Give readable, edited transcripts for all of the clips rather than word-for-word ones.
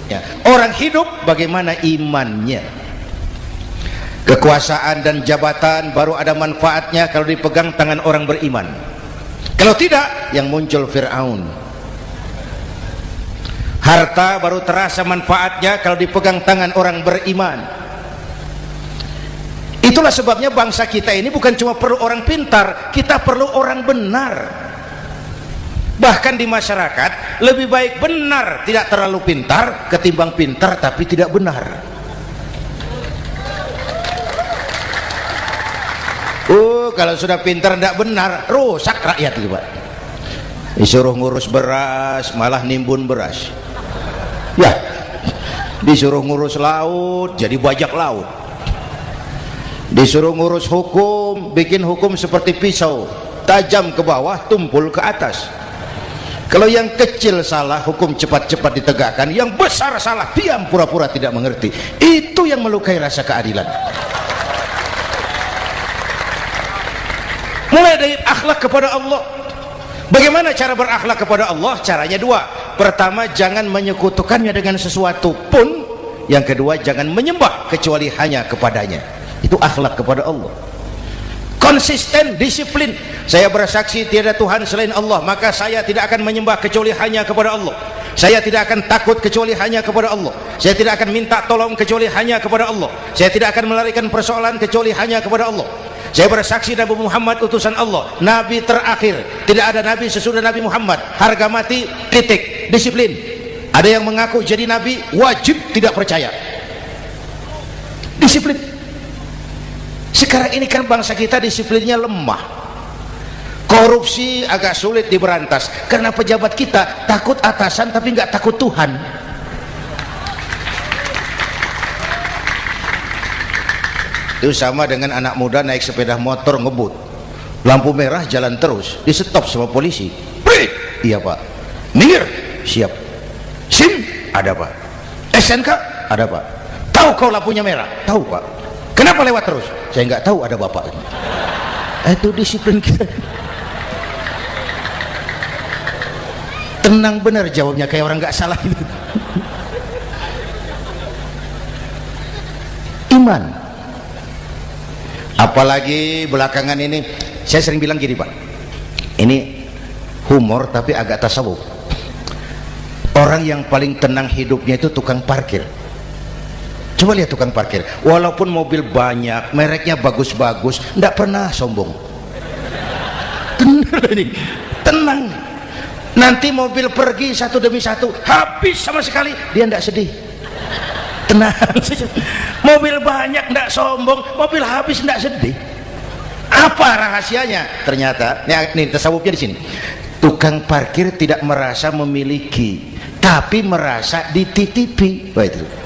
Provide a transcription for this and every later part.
Ya, orang hidup bagaimana imannya. Kekuasaan dan jabatan baru ada manfaatnya kalau dipegang tangan orang beriman. Kalau tidak, yang muncul Fir'aun. Harta baru terasa manfaatnya kalau dipegang tangan orang beriman. Itulah sebabnya bangsa kita ini bukan cuma perlu orang pintar, kita perlu orang benar. Bahkan di masyarakat lebih baik benar tidak terlalu pintar ketimbang pintar tapi tidak benar. Kalau sudah pintar tidak benar rusak rakyat itu, Pak. Disuruh ngurus beras malah nimbun beras. Ya, disuruh ngurus laut jadi bajak laut. Disuruh ngurus hukum, bikin hukum seperti pisau, tajam ke bawah, tumpul ke atas. Kalau yang kecil salah, hukum cepat-cepat ditegakkan. Yang besar salah, diam pura-pura tidak mengerti. Itu yang melukai rasa keadilan. Mulai dari akhlak kepada Allah. Bagaimana cara berakhlak kepada Allah? Caranya dua. Pertama, jangan menyekutukannya dengan sesuatu pun. Yang kedua, jangan menyembah kecuali hanya kepadanya. Itu akhlak kepada Allah. Konsisten, disiplin. Saya bersaksi tiada Tuhan selain Allah, maka saya tidak akan menyembah kecuali hanya kepada Allah. Saya tidak akan takut kecuali hanya kepada Allah. Saya tidak akan minta tolong kecuali hanya kepada Allah. Saya tidak akan melarikan persoalan kecuali hanya kepada Allah. Saya bersaksi Nabi Muhammad utusan Allah, Nabi terakhir. Tidak ada Nabi sesudah Nabi Muhammad. Harga mati, titik. Disiplin. Ada yang mengaku jadi Nabi, wajib tidak percaya. Disiplin. Sekarang ini kan bangsa kita disiplinnya lemah. Korupsi agak sulit diberantas karena pejabat kita takut atasan tapi nggak takut Tuhan. Itu sama dengan anak muda naik sepeda motor ngebut, lampu merah jalan terus, di stop sama polisi. Break. Iya Pak. Minggir. Siap. SIM ada Pak. SNK ada Pak. Tahu kau lampunya merah? Tahu Pak. Kenapa lewat terus? Saya nggak tahu, ada bapak. Itu disiplin kita. Tenang benar jawabnya, kayak orang nggak salah itu. Iman. Apalagi belakangan ini saya sering bilang gini Pak, ini humor tapi agak tasawuf. Orang yang paling tenang hidupnya itu tukang parkir. Coba lihat tukang parkir, walaupun mobil banyak, mereknya bagus-bagus, tidak pernah sombong. Tenang. Nanti mobil pergi satu demi satu, habis sama sekali, dia tidak sedih. Tenang. Mobil banyak tidak sombong, mobil habis tidak sedih. Apa rahasianya? Ternyata, ini tasawufnya di sini. Tukang parkir tidak merasa memiliki, tapi merasa dititipi. Wah itu.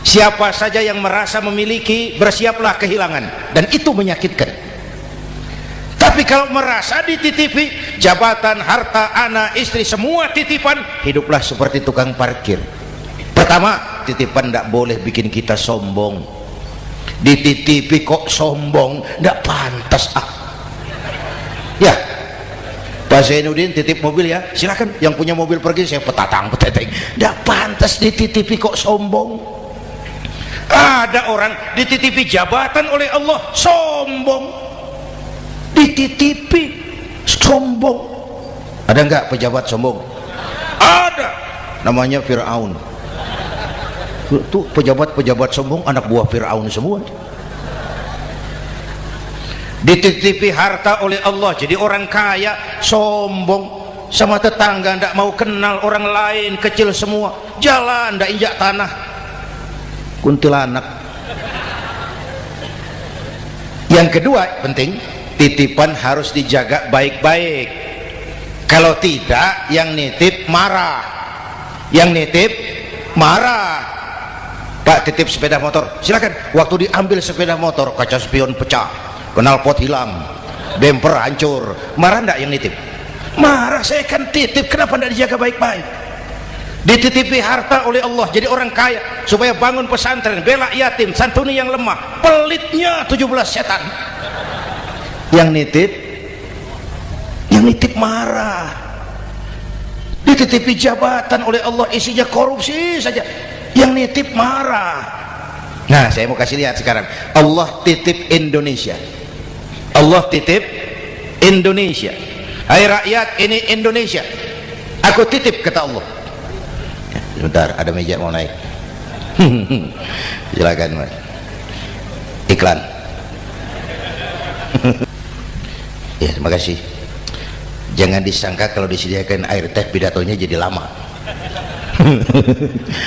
Siapa saja yang merasa memiliki, bersiaplah kehilangan, dan itu menyakitkan. Tapi kalau merasa dititipi, jabatan, harta, anak, istri, semua titipan, hiduplah seperti tukang parkir. Pertama, titipan tidak boleh bikin kita sombong. Dititipi kok sombong, tidak pantas. Ya, Pak Zainuddin titip mobil ya, silakan. Yang punya mobil pergi, saya petatang-peteteng. Tidak pantas dititipi kok sombong. Ada orang dititipi jabatan oleh Allah sombong, dititipi sombong. Ada enggak pejabat sombong? Ada, namanya Fir'aun. Itu pejabat-pejabat sombong anak buah Fir'aun semua. Dititipi harta oleh Allah jadi orang kaya, sombong sama tetangga, tidak mau kenal orang lain, kecil semua, jalan tidak injak tanah, kuntilanak. Yang kedua penting, titipan harus dijaga baik-baik. Kalau tidak, yang nitip marah. Yang nitip marah. Pak titip sepeda motor, silakan. Waktu diambil sepeda motor, kaca spion pecah, knalpot hilang, bemper hancur. Marah enggak yang nitip? Marah. Saya kan titip, kenapa enggak dijaga baik-baik? Dititipi harta oleh Allah jadi orang kaya supaya bangun pesantren, bela yatim, santuni yang lemah, pelitnya 17 setan. Yang nitip marah. Dititipi jabatan oleh Allah, isinya korupsi saja, yang nitip marah. Nah, saya mau kasih lihat sekarang. Allah titip Indonesia. Allah titip Indonesia. Hai rakyat, ini Indonesia. Aku titip, kata Allah. Sebentar, ada meja mau naik. Silakan, Mas. Iklan. Ya, terima kasih. Jangan disangka kalau disediakan air teh pidatonya jadi lama.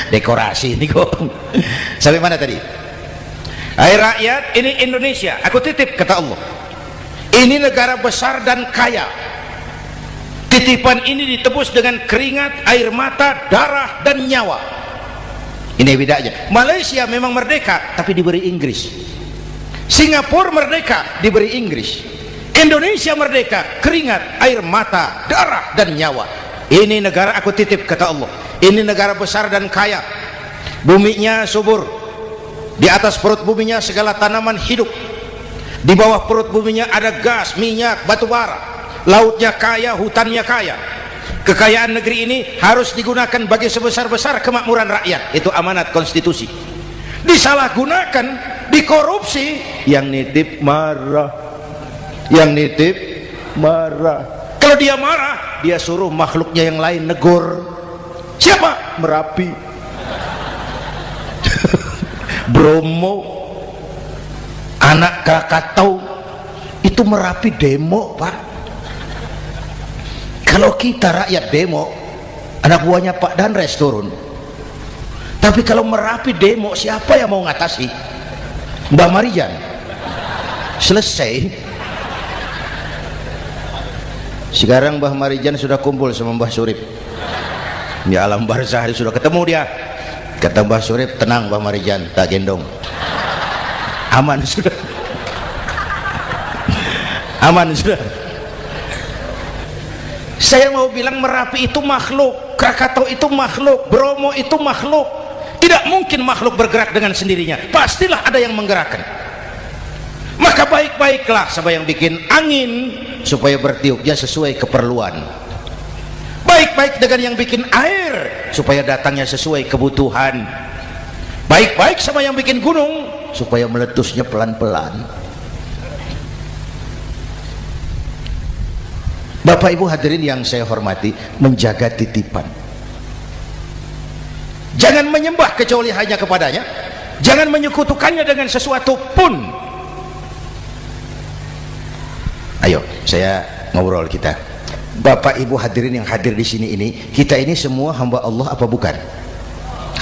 Dekorasi ini kok. Sampai mana tadi? Hai rakyat, ini Indonesia. Aku titip, kata Allah. Ini negara besar dan kaya. Titipan ini ditebus dengan keringat, air mata, darah, dan nyawa. Ini bedanya. Malaysia memang merdeka, tapi diberi Inggris. Singapura merdeka, diberi Inggris. Indonesia merdeka, keringat, air mata, darah, dan nyawa. Ini negara aku titip, kata Allah. Ini negara besar dan kaya. Buminya subur. Di atas perut buminya segala tanaman hidup. Di bawah perut buminya ada gas, minyak, batu bara. Lautnya kaya, hutannya kaya. Kekayaan negeri ini harus digunakan bagi sebesar-besar kemakmuran rakyat. Itu amanat konstitusi. Disalahgunakan, dikorupsi, yang nitip marah. Yang nitip marah. Kalau dia marah, dia suruh makhluknya yang lain negur. Siapa? Merapi. Bromo, anak Krakatau, itu Merapi demo, Pak. Kalau kita rakyat demo, anak buahnya Pak Danres turun. Tapi kalau Merapi demo, siapa yang mau ngatasi? Mbak Marijan. Selesai. Sekarang Mbah Marijan sudah kumpul sama Mbah Surip di alam barzah, sudah ketemu dia. Kata Mbah Surip, tenang Mbah Marijan, tak gendong. Aman sudah. Aman sudah. Saya mau bilang Merapi itu makhluk, Krakatau itu makhluk, Bromo itu makhluk. Tidak mungkin makhluk bergerak dengan sendirinya, pastilah ada yang menggerakkan. Maka baik-baiklah sama yang bikin angin supaya bertiupnya sesuai keperluan. Baik-baik dengan yang bikin air supaya datangnya sesuai kebutuhan. Baik-baik sama yang bikin gunung supaya meletusnya pelan-pelan. Bapak Ibu hadirin yang saya hormati, menjaga titipan. Jangan menyembah kecuali hanya kepadanya. Jangan menyekutukannya dengan sesuatu pun. Ayo, saya ngobrol kita. Bapak Ibu hadirin yang hadir di sini ini, kita ini semua hamba Allah apa bukan?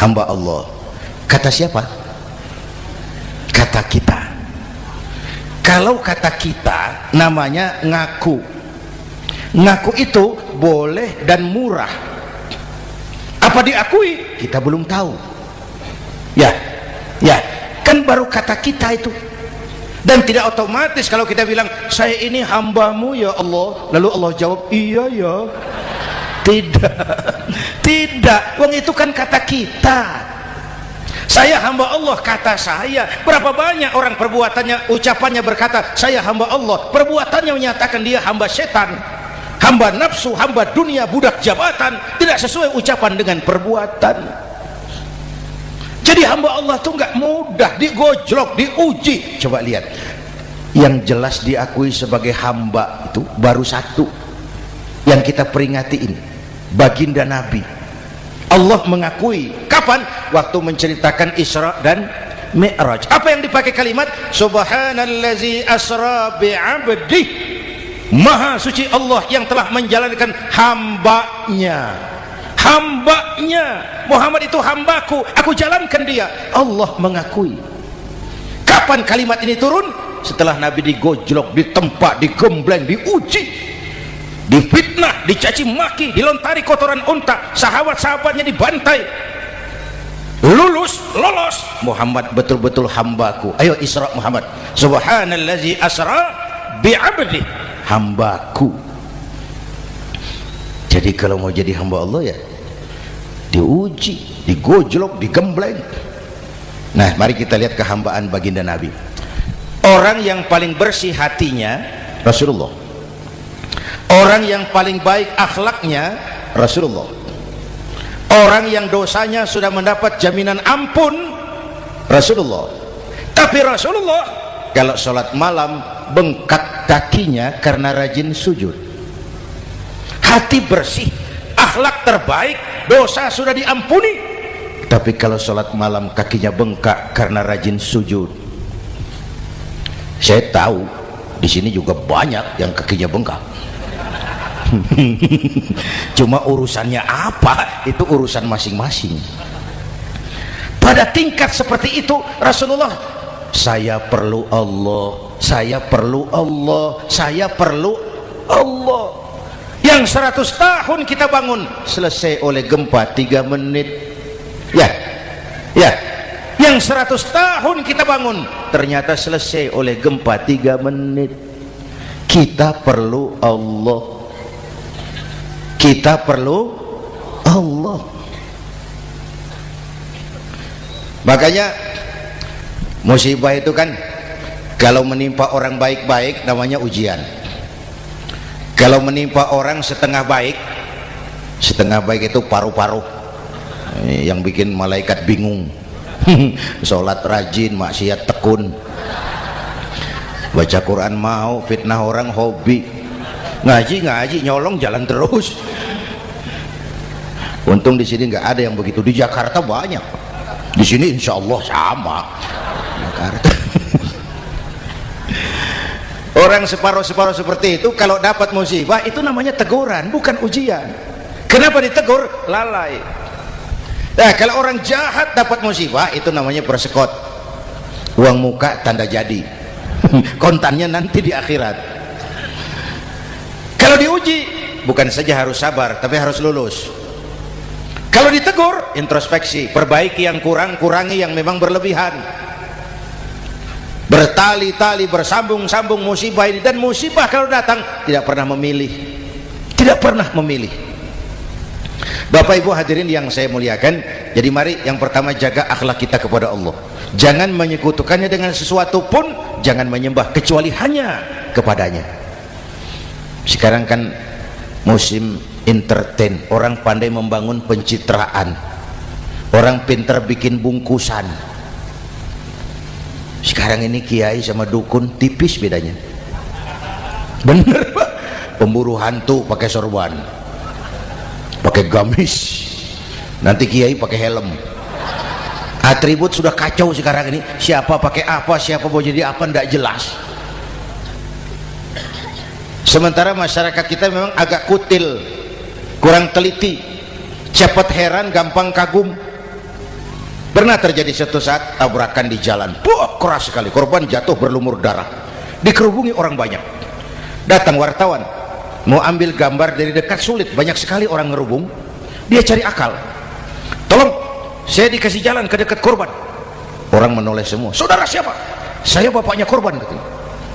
Hamba Allah. Kata siapa? Kata kita. Kalau kata kita namanya ngaku. Ngaku itu boleh dan murah. Apa diakui? Kita belum tahu. Ya, kan baru kata kita itu. Dan tidak otomatis kalau kita bilang saya ini hambamu ya Allah, lalu Allah jawab iya ya. Tidak, wong itu kan kata kita. Saya hamba Allah, kata saya. Berapa banyak orang perbuatannya, ucapannya berkata saya hamba Allah, perbuatannya menyatakan dia hamba setan, hamba nafsu, hamba dunia, budak jabatan. Tidak sesuai ucapan dengan perbuatan. Jadi hamba Allah tuh nggak mudah, digojlok, diuji. Coba lihat, yang jelas diakui sebagai hamba itu baru satu yang kita peringati ini, baginda Nabi. Allah mengakui kapan? Waktu menceritakan Isra dan Mi'raj. Apa yang dipakai kalimat? Subhanallazi asra bi'abdi. Maha suci Allah yang telah menjalankan hambanya. Muhammad itu hambaku, aku jalankan dia. Allah mengakui. Kapan kalimat ini turun? Setelah Nabi digojlok, ditempa, digembleng, diuji, difitnah, dicaci maki, dilontari kotoran unta, sahabat-sahabatnya dibantai. Lolos, Muhammad betul-betul hambaku. Ayo Isra Muhammad. Subhanallazi asra bi'abdi, hambaku. Jadi kalau mau jadi hamba Allah ya diuji, digojlok, digembleng. Nah, mari kita lihat kehambaan baginda Nabi. Orang yang paling bersih hatinya Rasulullah. Orang yang paling baik akhlaknya Rasulullah. orang yang dosanya sudah mendapat jaminan ampun Rasulullah. Tapi Rasulullah kalau sholat malam bengkak kakinya karena rajin sujud. Hati bersih, akhlak terbaik, dosa sudah diampuni, tapi kalau sholat malam kakinya bengkak karena rajin sujud. Saya tahu di sini juga banyak yang kakinya bengkak. Cuma urusannya apa itu urusan masing-masing. Pada tingkat seperti itu Rasulullah, saya perlu Allah, saya perlu Allah, saya perlu Allah. Yang 100 tahun kita bangun selesai oleh gempa 3 menit. Ya, ya. Yang 100 tahun kita bangun ternyata selesai oleh gempa 3 menit. Kita perlu Allah, kita perlu Allah. Makanya musibah itu kan kalau menimpa orang baik-baik namanya ujian. Kalau menimpa orang setengah baik itu paru-paru yang bikin malaikat bingung. Sholat rajin, maksiat tekun, baca Quran mau, fitnah orang hobi, ngaji nyolong jalan terus. Untung di sini nggak ada yang begitu. Di Jakarta banyak, di sini insya Allah sama. Jakarta. Orang separuh-separuh seperti itu kalau dapat musibah itu namanya teguran, bukan ujian. Kenapa ditegur? Lalai. Nah, kalau orang jahat dapat musibah itu namanya persekot. Uang muka tanda jadi. Kontannya nanti di akhirat. Kalau diuji bukan saja harus sabar tapi harus lulus. Kalau ditegur introspeksi, perbaiki yang kurang, kurangi yang memang berlebihan. Bertali-tali, bersambung-sambung musibah ini. Dan musibah kalau datang tidak pernah memilih, tidak pernah memilih. Bapak Ibu hadirin yang saya muliakan, jadi mari yang pertama jaga akhlak kita kepada Allah. Jangan menyekutukannya dengan sesuatu pun, jangan menyembah kecuali hanya kepadanya. Sekarang kan musim entertain, orang pandai membangun pencitraan, orang pintar bikin bungkusan. Sekarang ini kiai sama dukun tipis bedanya. Bener Pak, pemburu hantu pakai sorban, pakai gamis, nanti kiai pakai helm. Atribut sudah kacau sekarang ini, siapa pakai apa, siapa mau jadi apa tidak jelas. Sementara masyarakat kita memang agak kutil, kurang teliti, cepat heran, gampang kagum. Pernah terjadi suatu saat tabrakan di jalan, keras sekali, korban jatuh berlumur darah, dikerubungi orang banyak. Datang wartawan mau ambil gambar dari dekat, sulit, banyak sekali orang ngerubung. Dia cari akal, tolong saya dikasih jalan ke dekat korban. Orang menoleh semua. Saudara siapa? Saya bapaknya korban, katanya.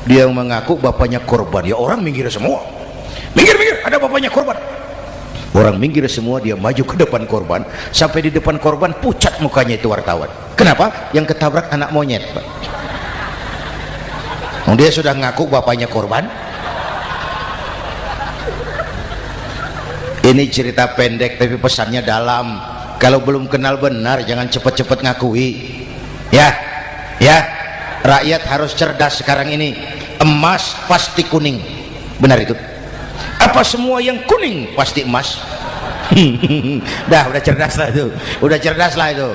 Dia mengaku bapaknya korban. Ya orang minggir semua, minggir, ada bapaknya korban. Orang minggir semua, dia maju ke depan korban. Sampai di depan korban pucat mukanya itu wartawan. Kenapa? Yang ketabrak anak monyet, Pak. Dia sudah ngaku bapaknya korban. Ini cerita pendek tapi pesannya dalam. Kalau belum kenal benar jangan cepat-cepat ngakui. Ya, rakyat harus cerdas sekarang ini. Emas pasti kuning, benar itu? Apa semua yang kuning pasti emas? Udah cerdas lah itu,